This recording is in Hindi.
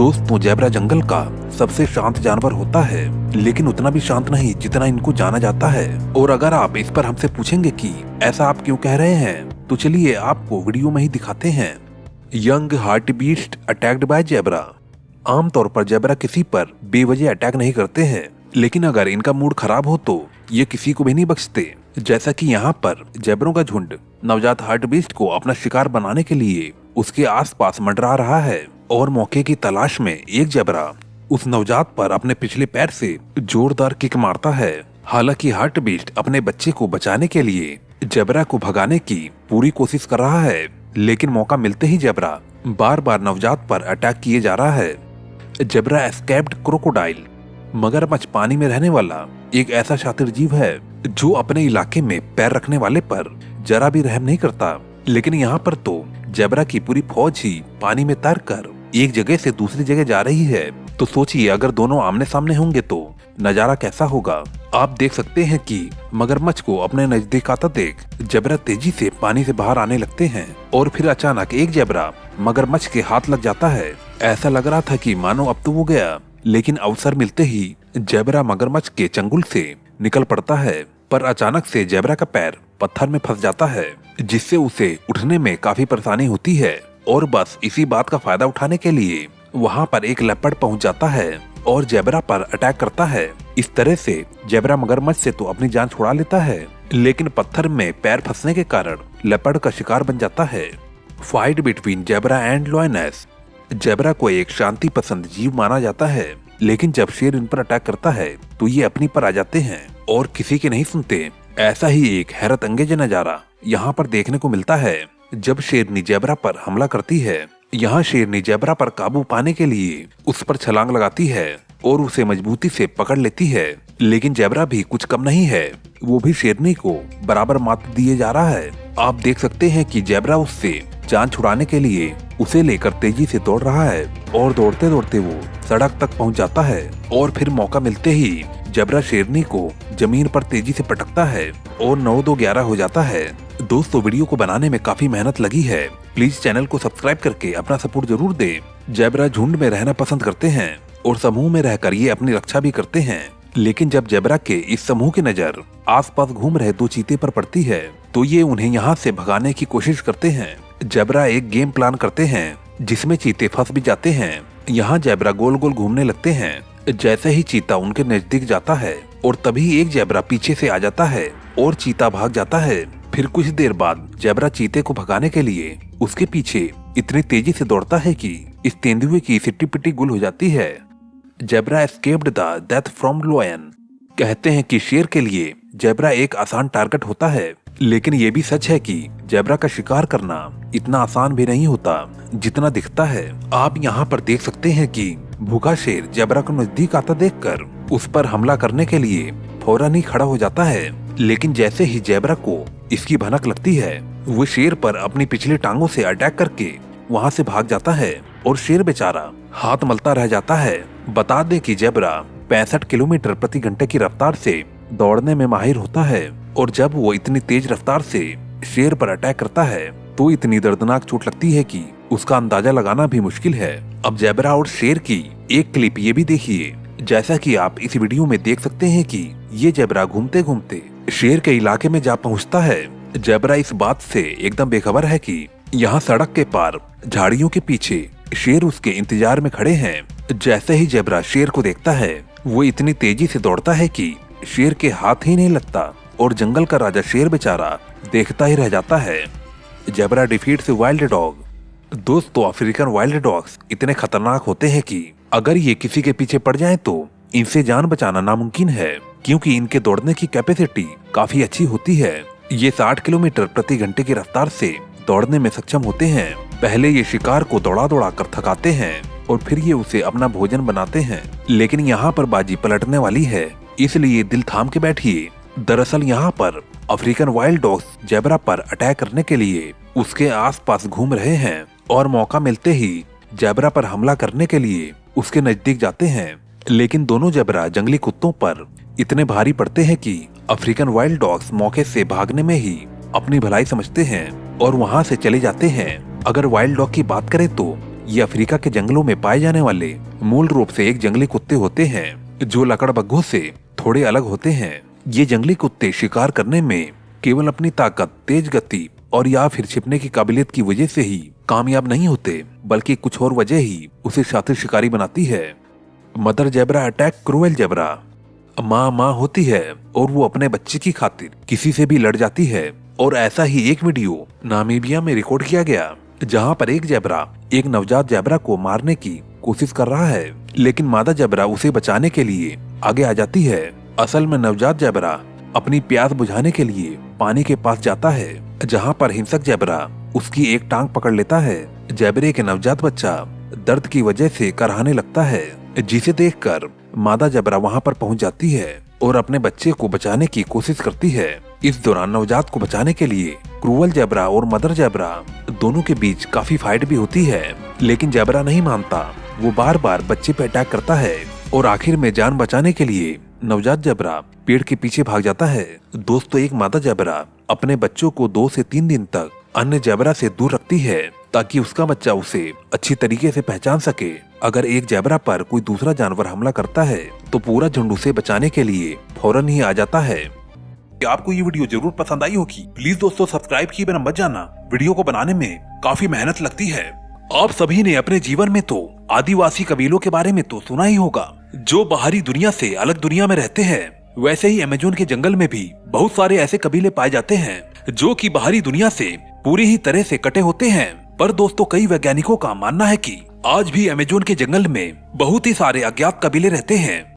दोस्तों, ज़ेब्रा जंगल का सबसे शांत जानवर होता है, लेकिन उतना भी शांत नहीं जितना इनको जाना जाता है। और अगर आप इस पर हमसे पूछेंगे कि ऐसा आप क्यों कह रहे हैं, तो चलिए आपको वीडियो में ही दिखाते हैं। Young hartebeest attacked by zebra. आमतौर पर ज़ेब्रा किसी पर बेवजह अटैक नहीं करते हैं, लेकिन अगर इनका मूड खराब हो तो ये किसी को भी नहीं बख्शते। जैसा कि यहाँ पर ज़ेब्रों का झुंड नवजात हार्टबीस्ट को अपना शिकार बनाने के लिए उसके आसपास मंडरा रहा है और मौके की तलाश में एक ज़ेब्रा उस नवजात पर अपने पिछले पैर से जोरदार किक मारता है। हालांकि हार्टबीस्ट अपने बच्चे को बचाने के लिए ज़ेब्रा को भगाने की पूरी कोशिश कर रहा है, लेकिन मौका मिलते ही ज़ेब्रा बार बार नवजात पर अटैक किए जा रहा है। Zebra escaped crocodile. मगरमच्छ पानी में रहने वाला एक ऐसा शातिर जीव है जो अपने इलाके में पैर रखने वाले पर जरा भी रहम नहीं करता। लेकिन यहाँ पर तो ज़ेब्रा की पूरी फौज ही पानी में तैरकर एक जगह से दूसरी जगह जा रही है। तो सोचिए, अगर दोनों आमने सामने होंगे तो नजारा कैसा होगा। आप देख सकते हैं कि मगरमच्छ को अपने नजदीक आता देख ज़ेब्रा तेजी से पानी से बाहर आने लगते हैं और फिर अचानक एक ज़ेब्रा मगरमच्छ के हाथ लग जाता है। ऐसा लग रहा था कि मानो अब तो वो गया, लेकिन अवसर मिलते ही ज़ेब्रा मगरमच्छ के चंगुल से निकल पड़ता है। पर अचानक से ज़ेब्रा का पैर पत्थर में फंस जाता है, जिससे उसे उठने में काफी परेशानी होती है। और बस इसी बात का फायदा उठाने के लिए वहाँ पर एक लेपर्ड पहुँच जाता है और ज़ेब्रा पर अटैक करता है। इस तरह से ज़ेब्रा मगरमच्छ से तो अपनी जान छुड़ा लेता है, लेकिन पत्थर में पैर फंसने के कारण लेपर्ड का शिकार बन जाता है। Fight between zebra and lioness. Zebra को एक शांति पसंद जीव माना जाता है, लेकिन जब शेर इन पर अटैक करता है तो ये अपनी पर आ जाते हैं और किसी के नहीं सुनते। ऐसा ही एक हैरत अंगेज नजारा यहाँ पर देखने को मिलता है जब शेरनी ज़ेब्रा पर हमला करती है। यहाँ शेरनी ज़ेब्रा पर काबू पाने के लिए उस पर छलांग लगाती है और उसे मजबूती से पकड़ लेती है, लेकिन ज़ेब्रा भी कुछ कम नहीं है, वो भी शेरनी को बराबर मात दिए जा रहा है। आप देख सकते हैं कि ज़ेब्रा उससे जान छुड़ाने के लिए उसे लेकर तेजी से दौड़ रहा है और दौड़ते दौड़ते वो सड़क तक पहुंच जाता है और फिर मौका मिलते ही ज़ेब्रा शेरनी को जमीन पर तेजी से पटकता है और 9-2-11 हो जाता है। दोस्तों, वीडियो को बनाने में काफी मेहनत लगी है। प्लीज चैनल को सब्सक्राइब करके अपना सपोर्ट जरूर दे। ज़ेब्रा झुंड में रहना पसंद करते हैं और समूह में रहकर ये अपनी रक्षा भी करते हैं, लेकिन जब ज़ेब्रा के इस समूह की नजर आसपास घूम रहे 2 चीते पर पड़ती है तो ये उन्हें यहाँ से भगाने की कोशिश करते हैं। ज़ेब्रा एक गेम प्लान करते हैं जिसमें चीते फंस भी जाते हैं। यहाँ ज़ेब्रा गोल गोल घूमने लगते हैं। जैसे ही चीता उनके नजदीक जाता है और तभी एक ज़ेब्रा पीछे से आ जाता है और चीता भाग जाता है। फिर कुछ देर बाद ज़ेब्रा चीते को भगाने के लिए उसके पीछे इतनी तेजी से दौड़ता है कि इस तेंदुए की सिट्टी पिट्टी गुल हो जाती है। Zebra escaped the death from lion. कहते हैं कि शेर के लिए ज़ेब्रा एक आसान टारगेट होता है, लेकिन ये भी सच है कि ज़ेब्रा का शिकार करना इतना आसान भी नहीं होता जितना दिखता है। आप यहाँ पर देख सकते हैं कि भूखा शेर ज़ेब्रा को नजदीक आता देखकर उस पर हमला करने के लिए फौरन ही खड़ा हो जाता है, लेकिन जैसे ही ज़ेब्रा को इसकी भनक लगती है वो शेर पर अपनी पिछली टांगों से अटैक करके वहाँ से भाग जाता है और शेर बेचारा हाथ मलता रह जाता है। बता दें कि ज़ेब्रा 65 किलोमीटर प्रति घंटे की रफ्तार से दौड़ने में माहिर होता है और जब वो इतनी तेज रफ्तार से शेर पर अटैक करता है तो इतनी दर्दनाक चोट लगती है कि उसका अंदाजा लगाना भी मुश्किल है। अब ज़ेब्रा और शेर की एक क्लिप ये भी देखिए। जैसा कि आप इस वीडियो में देख सकते हैं कि ये ज़ेब्रा घूमते घूमते शेर के इलाके में जा पहुंचता है। ज़ेब्रा इस बात से एकदम बेखबर है कि यहाँ सड़क के पार झाड़ियों के पीछे शेर उसके इंतजार में खड़े हैं। जैसे ही ज़ेब्रा शेर को देखता है वो इतनी तेजी से दौड़ता है कि शेर के हाथ ही नहीं लगता और जंगल का राजा शेर बेचारा देखता ही रह जाता है। Zebra defeats wild dog. दोस्तों, अफ्रीकन वाइल्ड डॉग्स इतने खतरनाक होते हैं कि अगर ये किसी के पीछे पड़ जाएं तो इनसे जान बचाना नामुमकिन है, क्योंकि इनके दौड़ने की कैपेसिटी काफी अच्छी होती है। ये 60 किलोमीटर प्रति घंटे की रफ्तार से दौड़ने में सक्षम होते हैं। पहले ये शिकार को दौड़ा दौड़ा कर थकाते हैं और फिर ये उसे अपना भोजन बनाते हैं, लेकिन यहाँ पर बाजी पलटने वाली है, इसलिए दिल थाम के बैठिए। दरअसल यहाँ पर अफ्रीकन वाइल्ड डॉग्स ज़ेब्रा पर अटैक करने के लिए उसके आसपास घूम रहे हैं और मौका मिलते ही ज़ेब्रा पर हमला करने के लिए उसके नजदीक जाते हैं, लेकिन दोनों ज़ेब्रा जंगली कुत्तों पर इतने भारी पड़ते हैं कि अफ्रीकन वाइल्ड डॉग्स मौके से भागने में ही अपनी भलाई समझते हैं और वहाँ से चले जाते हैं। अगर वाइल्ड डॉग की बात करें तो ये अफ्रीका के जंगलों में पाए जाने वाले मूल रूप से एक जंगली कुत्ते होते हैं जो लकड़बग्घों से थोड़े अलग होते हैं। ये जंगली कुत्ते शिकार करने में केवल अपनी ताकत, तेज गति और या फिर छिपने की काबिलियत की वजह से ही कामयाब नहीं होते, बल्कि कुछ और वजह ही उसे शातिर शिकारी बनाती है। Mother zebra attack cruel zebra. माँ होती है और वो अपने बच्चे की खातिर किसी से भी लड़ जाती है। और ऐसा ही एक वीडियो नामीबिया में रिकॉर्ड किया गया जहाँ पर एक जेब्रा एक नवजात जेब्रा को मारने की कोशिश कर रहा है, लेकिन मादा जेब्रा उसे बचाने के लिए आगे आ जाती है। असल में नवजात जेब्रा अपनी प्यास बुझाने के लिए पानी के पास जाता है, जहाँ पर हिंसक जेब्रा उसकी एक टांग पकड़ लेता है। जेब्रे के नवजात बच्चा दर्द की वजह से कराहने लगता है, जिसे देखकर मादा जेब्रा वहाँ पर पहुँच जाती है और अपने बच्चे को बचाने की कोशिश करती है। इस दौरान नवजात को बचाने के लिए क्रूएल जेब्रा और मदर जेब्रा दोनों के बीच काफी फाइट भी होती है, लेकिन जेब्रा नहीं मानता। वो बार बार बच्चे पे अटैक करता है और आखिर में जान बचाने के लिए नवजात जेब्रा पेड़ के पीछे भाग जाता है। दोस्तों, एक मादा जेब्रा अपने बच्चों को 2 से 3 दिन तक अन्य जेब्रा से दूर रखती है ताकि उसका बच्चा उसे अच्छी तरीके से पहचान सके। अगर एक जेब्रा पर कोई दूसरा जानवर हमला करता है तो पूरा झुंड उसे बचाने के लिए फौरन ही आ जाता है। आपको ये वीडियो जरूर पसंद आई होगी। प्लीज दोस्तों सब्सक्राइब किए बिना मत जाना। वीडियो को बनाने में काफी मेहनत लगती है। आप सभी ने अपने जीवन में तो आदिवासी कबीलों के बारे में तो सुना ही होगा, जो बाहरी दुनिया से अलग दुनिया में रहते हैं। वैसे ही अमेज़न के जंगल में भी बहुत सारे ऐसे कबीले पाए जाते हैं जो कि बाहरी दुनिया से पूरी ही तरह से कटे होते हैं। पर दोस्तों, कई वैज्ञानिकों का मानना है कि आज भी अमेज़न के जंगल में बहुत ही सारे अज्ञात कबीले रहते हैं